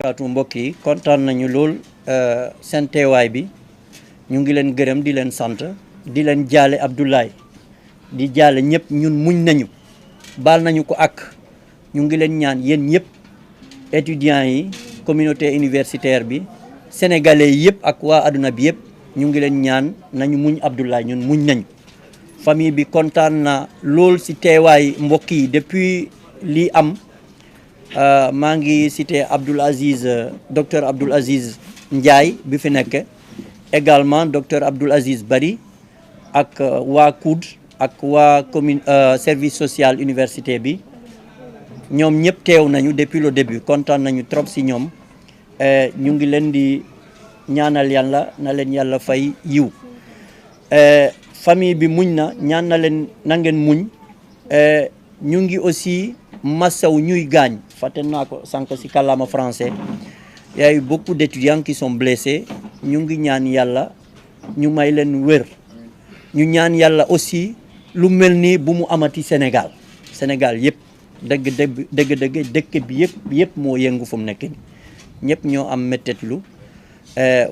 waatu mbokk yi kontaan nañu lool seen teewaay bi ñu ngi leen gërëm di leen sant di leen jaale Abdoulaye di jaale ñëpp ñun muñ nañu baal nañu ko ak ñu ngi leen ñaan yéen ñëpp étudiants yi communauté universitaire bi sénégalais yëpp ak waa adduna bi yëpp ñu ngi leen ñaan nañu muñ Abdoulaye ñun muñ nañu famille bi kontaan na lool ci teewaay mbokk yi depuis lii am maa ngi cité docteur Abdoul Aziz Ndiaye bi fi nekk également docteur Abdoul Aziz Bari ak waa COUD ak waa commune service social université bi ñoom ñëpp teew nañu depuis le début kontaan nañu trop ci ñoom ñu ngi leen di ñaanal yàlla na leen yàlla fay yiw famille bi muñ na ñaan na leen na ngeen muñ ñu ngi aussi massaw ñuy gaañ fàtte naa ko sànq ci kàllaama français y a eu beaucoup d'étudiants qui sont blessés ñu ngi ñaan yàlla ñu may leen wér ñu ñaan yàlla aussi lu mel ni bu mu amati Sénégal yëpp dëgg dëkk bi yëpp moo yëngu fu mu nekk ni ñëpp ñoo am méttetlu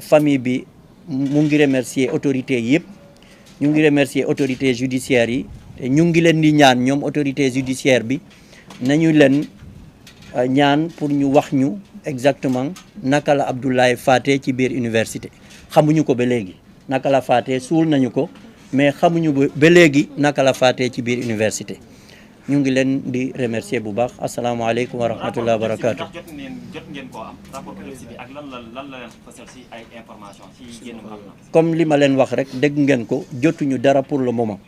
famille bi mu ngi remercier autorités yëpp ñu ngi remercier autorités judiciaires yi te ñu ngi leen di ñaan ñoom autorité judiciaire bi nañu leen ñaan pour ñu wax ñu exactement naka la Abdoulaye faatee ci biir université xamuñu ko ba léegi naka la faatee suul nañu ko mais xamuñu ba léegi naka la faatee ci biir université ñu ngi leen di remercier bu baax asalaamaaleykum wa rahmatulah wa barakaatu. jot ngeen koo am rapport autopsie bi ak lan la leen fësal ci ay information ci génn am na. comme li ma leen wax rek dégg ngeen ko jotuñu dara pour le moment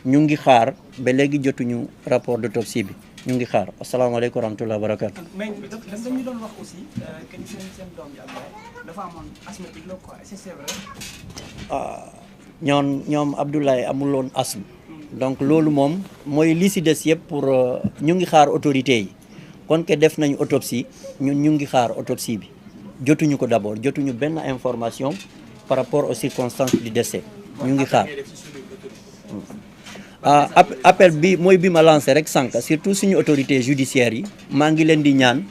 ñu ngi xaar ba léegi jotuñu rapport d'autopsie bi ñu ngi xaar asalaamaaleykum wa rahmatulah wa barakaatu. mais dañu doon wax aussi que seen doom ji dafa amoon asthmatique la quoi est-ce que c'est vrai. ñoom Abdoulaye amuloon asthme. donc loolu moom mooy li ci des yëpp pour ñu ngi xaar autorité yi kon ke def nañu autopsie ñun ñu ngi xaar autopsie bi jotuñu ko d'abord jotuñu benn information par rapport aux circonstances du décès ñu ngi xaar appel bi mooy bi ma lancé rek sànq surtout suñu autorité judiciaire yi maa ngi leen di ñaan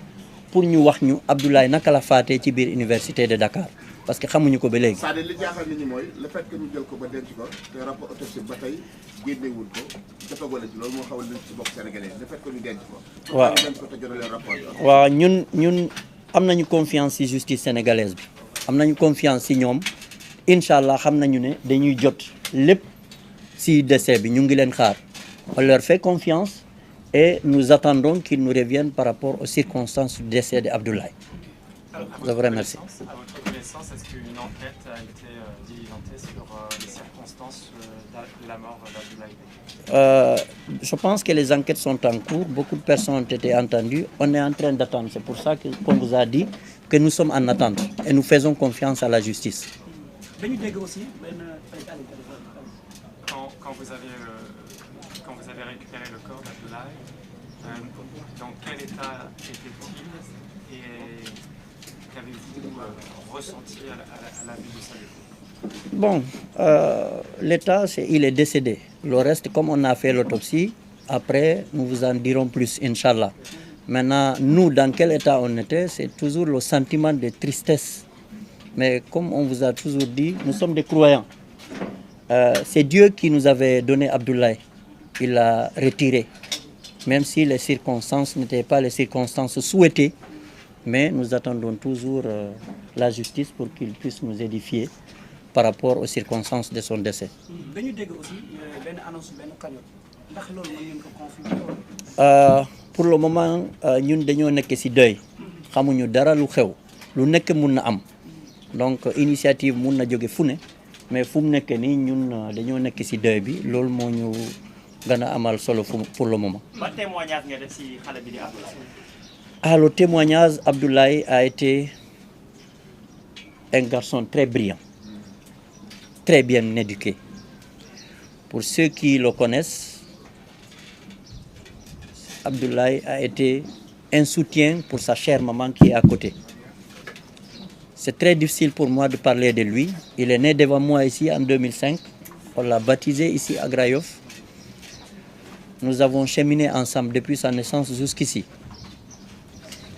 pour ñu wax ñu Abdoulaye naka la faatee ci biir université de Dakar parce que xamuñu ko ba léegi. c'est-à-dire li jaaxal nit ñi mooy le fait que ñu jël ko ba denc ko te rapport autopsie ba tey génnewul ko jotagoo ci loolu moo xaw a leen ci bokk sénégalais le fait que ñu denc ko. waaw ñu denc ko te jotalee rapport. waaw ñun am nañu confiance ci justice sénégalaise bi am nañu confiance ci ñoom incha allah xam nañu ne dañuy jot lépp ci décès bi ñu ngi leen xaar on leur fait confiance et nous attendons qu'ils nous reviennent par rapport aux circonstances du décès de Abdoulaye. Je vous remercie. À votre connaissance, est-ce qu'une enquête a été diligentée sur les circonstances de la mort d'Abdoulaye? Je pense que les enquêtes sont en cours. Beaucoup de personnes ont été entendues. On est en train d'attendre. C'est pour ça qu'on vous a dit que nous sommes en attente et nous faisons confiance à la justice. Quand vous avez récupéré le corps d'Abdoulaye, dans quel état était-il et qu'avez-vous ressenti à la vue de ça? Bon, l'état, il est décédé. Le reste, comme on a fait l'autopsie, après, nous vous en dirons plus, Inch'Allah. Maintenant, nous, dans quel état on était, c'est toujours le sentiment de tristesse. Mais comme on vous a toujours dit, nous sommes des croyants. C'est Dieu qui nous avait donné Abdoulaye. Il l'a retiré. Même si les circonstances n'étaient pas les circonstances souhaitées, mais nous attendons toujours la justice pour qu'il puisse nous édifier par rapport aux circonstances de son décès. Pour le moment, ñun dañoo nekk ci deuil xamuñu dara lu xew lu nekk mun na am donc initiative mun na jóge fu ne mais fu mu nekk nii ñun dañoo nekk ci deuil bi loolu moo ñu gën a amal solo pour le moment. Ban témoignage nga def ci xale bi di Abdoulaye? Le témoignage, Abdoulaye a été un garçon très brillant, très bien éduqué. Pour ceux qui le connaissent, Abdoulaye a été un soutien pour sa chère maman qui est à côté. C'est très difficile pour moi de parler de lui. Il est né devant moi ici en 2005. On l'a baptisé ici à Grayoff. Nous avons cheminé ensemble depuis sa naissance jusqu'ici.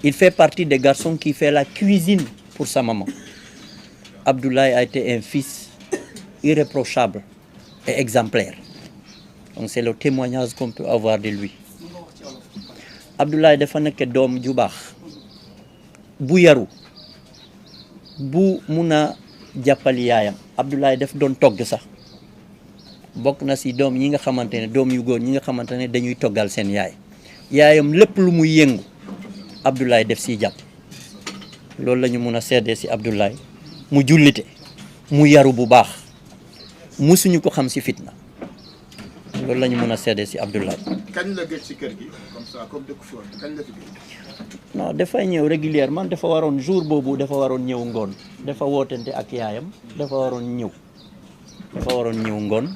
il fait partie des garçons qui fait la cuisine pour sa maman. Abdoulaye a été un fils irréprochable et exemplaire. Donc c'est le témoignage qu'on peut avoir de lui. Abdoulaye dafa nekk doom ju baax bu yaru bu mun a jàppali yaayam. Abdoulaye daf doon togg sax bokk na si doom ñi nga xamante ne doom yu góor ñi nga xamante ne dañuy toggal seen yaay yaayam lépp lu muy yëngu Abdoulaye def siy jàpp loolu la ñu mun a seede si Abdoulaye mu jullite mu yaru bu baax musuñu ko xam si fitna loolu la ñu mun a seede si Abdoulaye. kañ la gëj si kër gi comme ça comme dëkk fi woon kañ la fi gëj. non dafay ñëw régulièrement dafa waroon jour boobu dafa waroon ñëw ngoon dafa wootante ak yaayam dafa waroon ñëw ngoon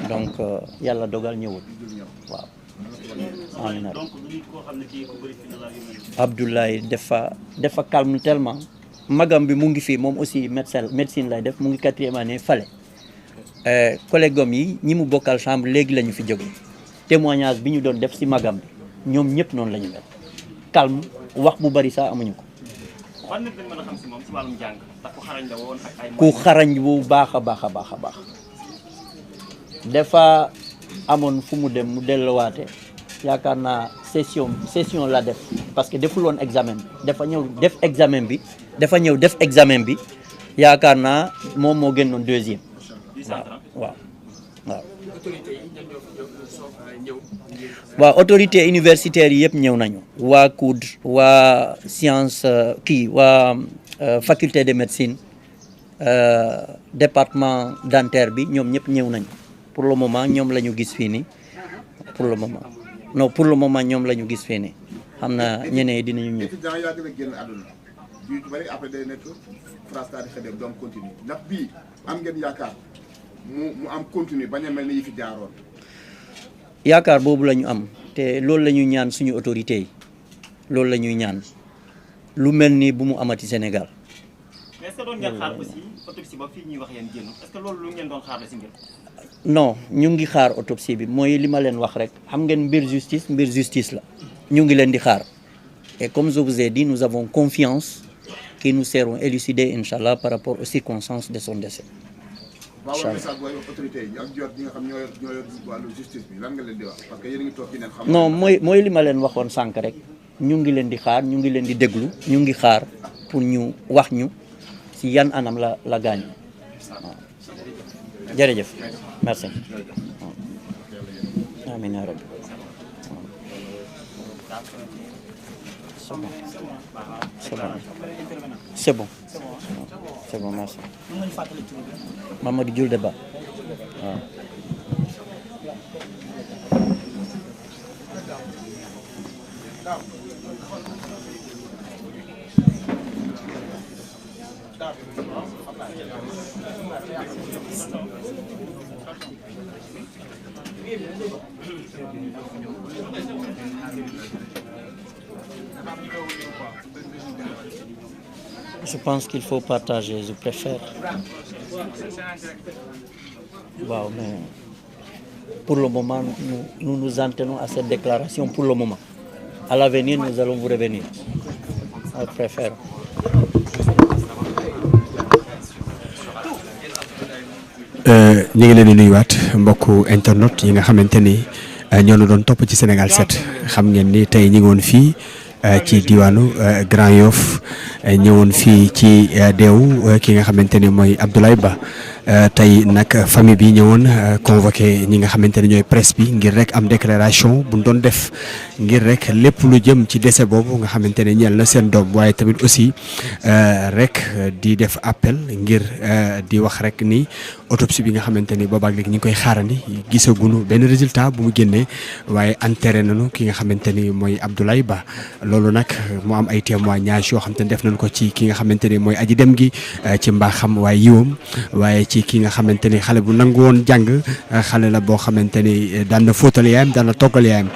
donc yàlla dogal ñëwul waaw. amiin Abdoulaye dafa calme tellement magam bi mu ngi fii moom aussi médecine lay def mu ngi 4e année fale collègue am yi ñi mu bokkal chambre léegi la ñu fi jóge témoignage bi ñu doon def si magam bi ñoom ñëpp noonu la ñu mel calme wax bu bari sax amuñu ko. ban nit lañ mën a xam si moom si wàllum jàng ndax ku xarañ la woon ak ay. ku xarañ bu baax a baax. dafa amoon fu mu dem mu delluwaate yaakaar naa session la def parce que deful woon examen bi dafa ñëw def examen bi yaakaar naa moom moo génnoon 2e. waaw. waaw autorité universitaire yi yëpp ñëw nañu waa COUD waa science waa faculté de médecine département dentaire bi ñoom ñëpp ñëw nañu pour le moment ñoom la ñu gis fii nii pour le moment ñoom la ñu gis fii nii xam na ñeneen yi dinañu ñëw. étudiant yàgg na génn àdduna yu bari après day nekk France daal di xëy doom continue ndax bii am ngeen yaakaar mu am continue bañ a mel ni yi fi jaaroon. yaakaar boobu la ñu am te loolu la ñuy ñaan suñu autorités yi loolu la ñuy ñaan lu mel ni bu mu amati Sénégal. mais est-ce que doon ngeen xaar aussi autopsie ba fii ñuy wax yéen génn est-ce que loolu lu ngeen doon xaar la si mbir. non ñu ngi xaar autopsie bi mooy li ma leen wax rek xam ngeen mbir justice la ñu ngi leen di xaar et comme je vous ai dit nous avons confiance que nous serons élucidés inchallah par rapport aux circonstances de son décès. waaw message booy wax autorité yi ak jot ñi nga xam ñoo yor wàllu justice bi lan nga leen di wax parce que yéen a ngi toog ci neen xam. non mooy li ma leen waxoon sànq rek ñu ngi leen di xaar ñu ngi leen di déglu ñu ngi xaar pour ñu wax ñu si yan anam la gaañ. waaw jërëjëf merci. amiin yaa rabbi. c'est bon merci. Mamadou Diouldé Ba waaw. Je pense qu'il faut partager, je préfère. Waaw, mais pour le moment, nous nous en tenons à cette déclaration pour le moment. À l'avenir, nous allons vous revenir. Je préfère. ñu ngi leen di nuyuwaat mbokku internet yi nga xamante ni ñoo ñu doon topp ci Sénégal 7 xam ngeen ni tey ñu ngi woon fii ci diwaanu Grand Yoff ñëwoon fii ci deewu ki nga xamante ni mooy Abdoulaye Ba tey nag famille bi ñëwoon convoqué ñi nga xamante ne ñooy presse bi ngir rek am déclaration bu ñu doon def ngir rek lépp lu jëm ci décès boobu nga xamante ne ñeel na seen doom waaye tamit aussi rek di def appel ngir di wax rek ni autopsie bi nga xamante ni boobaag léegi ñu ngi koy xaarandi gisaguñu benn résultat bu mu génnee waaye enterré nañu ki nga xamante ni mooy Abdoulaye Ba loolu nag mu am ay témoignages yoo xamante ni def nañ ko ci ki nga xamante ni mooy aji dem gi ci mbaaxam waaye yiwam waaye ci ki nga xamante ni xale bu nangu woon jàng xale la boo xamante ni daan na fóotal yaayam daan na toggal yaayam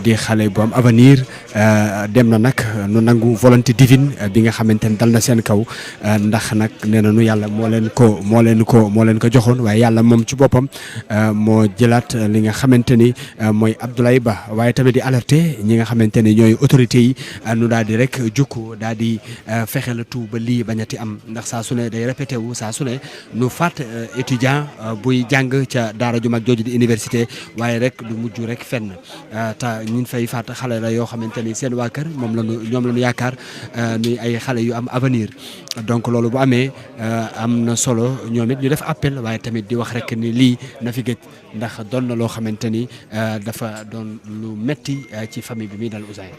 di xale bu am avenir dem na nag nu nangu volonté divine bi nga xamante ni dal na seen kaw ndax nag nee na nu yàlla moo leen ko joxoon waaye yàlla moom ci boppam moo jëlaat li nga xamante ni mooy Abdoulaye Ba waaye tamit di alerter ñi nga xamante ni ñooy autorités yi nu daal di rek jukku daal di fexe la tout ba lii bañati am ndax saa su ne day répété wu saa su ne nu faat étudiant buy jàng ca daara ju mag jooju di université waaye rek du mujj rek fenn te ñun fay faat xale la yoo xamante ni seen waa kër ñoom la ñu yaakaar nuy ay xale yu am avenir donc loolu bu amee am na solo ñoom it ñu def appel waaye tamit di wax rek ni lii na fi gëj ndax doon na loo xamante ni dafa doon lu metti ci famille bi muy dal Ouzin.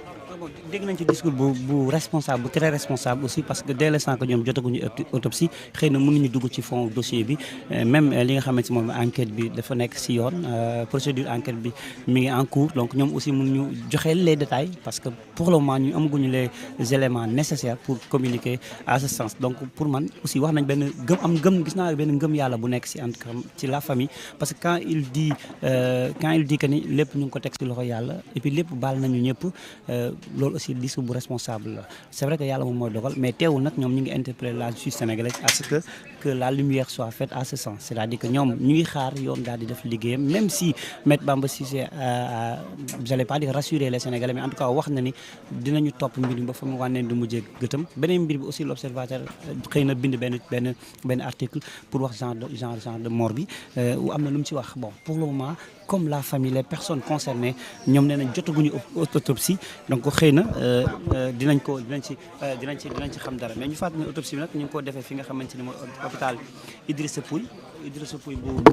dégg nañ ci discours bu responsable bu très responsable aussi parce que dès l'instant que ñoom jotaguñu autopsie xëy na mënuñu dugg ci fond dossier bi même li nga xamante moom enquête bi dafa nekk si yoon procédure enquête bi mi ngi en cours donc ñoom aussi mënuñu joxe les détails parce que pour le moment ñu amaguñu les éléments nécessaires pour communiquer à ce sens donc pour man aussi wax nañ benn gis naa benn ngëm yàlla bu nekk si en ci la famille parce que quand il dit que ni lépp ñu ngi ko teg si loxo yàlla et puis lépp baal nañu ñëpp loolu aussi discours bu responsable la c'est vrai que yàlla moom mooy dogal mais teewul nag ñoom ñu ngi interpeller la justice sénégalaise à ce que la lumière soit faite à ce sens c'est-à-dire que ñoom ñu ngi xaar yoon daal di def liggéeyam même si Maître Bamba Cissé j'allais pas dire rassurer les Sénégalais mais en tout cas wax na ni dinañu topp mbir mi ba fa mu wànneen du mujjee gëtëm beneen mbir bi aussi l'observateur xëy na bind benn article pour wax genre de mort bi am na lu mu ci wax bon pour le moment comme la famille les personnes concernées ñoom nee nañ jotaguñu autopsie donc xëy na dinañ ci xam dara mais ñu fàttali ne autopsie bi nag ñu ngi ko defee fi nga xamante ni mooy hôpital Idrissa Pouye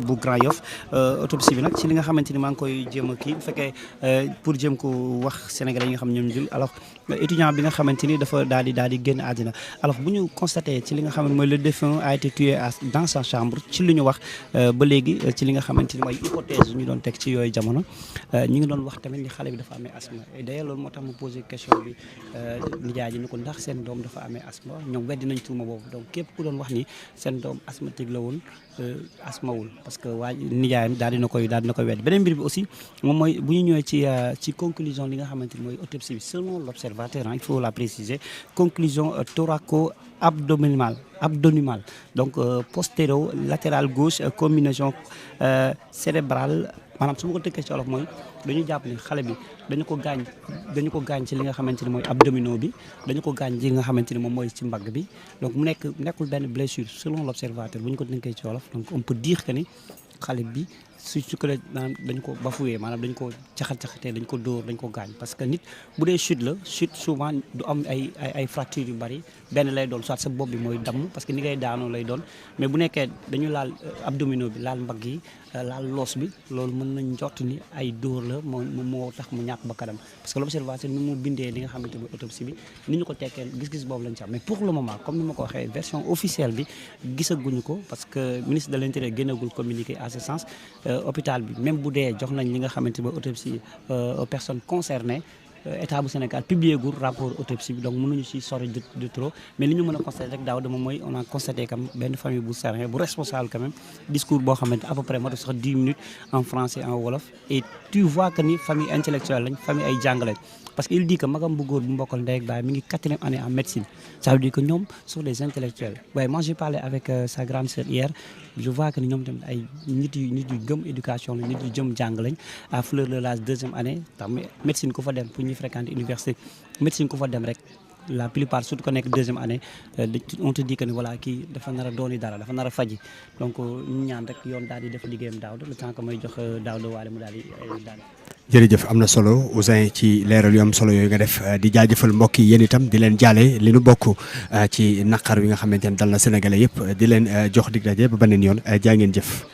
bu Grand Yoff autopsie bi nag ci li nga xamante ni maa ngi koy jéem a kii bu fekkee pour jéem ko wax sénégalais yi nga xam ñoom jul alors étudiant bi nga xamante ni dafa daal di génn àddina alors bu ñu constaté ci li nga xamante mooy le défunt a été tué dans sa chambre ci li ñu wax ba léegi ci li nga xamante ni mooy hypothèse ñu doon teg ci yooyu jamono ñu ngi doon wax tamit ni xale bi dafa amee asthme et d'ailleurs loolu moo tax mu posé question bi nijaay ji ni ko ndax seen doom dafa amee asthme ñoom weddi nañ tuuma boobu donc képp ku doon wax ni seen doom asthmatique la woon asmawul parce que waa nijaayam daal dina koy weddi beneen mbir bi aussi moom mooy bu ñu ñëwee ci conclusion li nga xamante ni mooy autopsie bi selon l'observateur il faut la préciser conclusion thoraco-abdominale donc postéro-latéral gauche combinaison cérébrale maanaam su ma ko tëkkee ci wolof mooy dañu jàpp ne xale bi dañu ko gaañ ci li nga xamante ni mooy abdominaux bi dañu ko gaañ ci li nga xamante ni moom mooy ci mbagg bi donc mu nekkul benn blessure selon l'observateur bu ñu ko tënkee ci wolof donc on peut dire que ni xale bi su ko dañ ko bafoué maanaam dañ ko caxatee dañ ko dóor dañ ko gaañ parce que nit bu dee chute souvent du am ay fractures yu bari benn lay doon soit sa bopp bi mooy damm parce que ni ngay daanoo lay doon mais bu nekkee dañu laal abdominaux bi laal mbagg yi laal loos bi loolu mën nañ njort ni ay dóor la moo tax mu ñàkk bakkanam parce que l'observateur ni mu bindee li nga xamante ni autopsie bi ni ñu ko tekkee gis-gis boobu lañ ci am mais pour le moment comme ni ma ko waxee version officielle bi gisaguñu ko parce que ministre de l'intérieur génnagul communiqué à ce sens hôpital bi même bu dee jox nañ li nga xamante ni autopsie aux personnes concernées état bu Sénégal publié gul rapport autopsie bi donc mënuñu ci sori de trop mais li ñu mën a constater rek daaw dama mooy on a constaté comme benn famille bu serein bu responsable quand même discours boo xamante à peu près moo tax sax 10 minutes en français en wolof et tu vois que ni famille intellectuelle lañ famille ay jàng lañ parce que il dit que magam bu góor bu mbokkal ndey ak baay mi ngi 4e année en médecine ça veut dire que ñoom sont des intellectuels waaye moi j'ai parlé avec sa grande sœur hier je vois que ni ñoom tamit ay nit yu gëm éducation la nit yu jëm jàng lañ à fleur de l'âge 2e année tax médecine ku fa dem pour ñuy fréquenter université médecine ku fa dem rek la plupart surtout ko nekk 2e année on te dit que ni voilà kii dafa nar a dooni dara dafa nar a faji donc ñu ñaan rek yoon daal di def liggéeyam daaw le temps que may jox daaw de waale mu daal di jërëjëf am na solo Ouzin ci leeral yu am solo yooyu nga def di jaajëfal mbokk yi yéen itam di leen jaale li nu bokk ci naqar wi nga xamante ne dal na Sénégalais yëpp di leen jox dig daje ba beneen yoon jaa ngeen jëf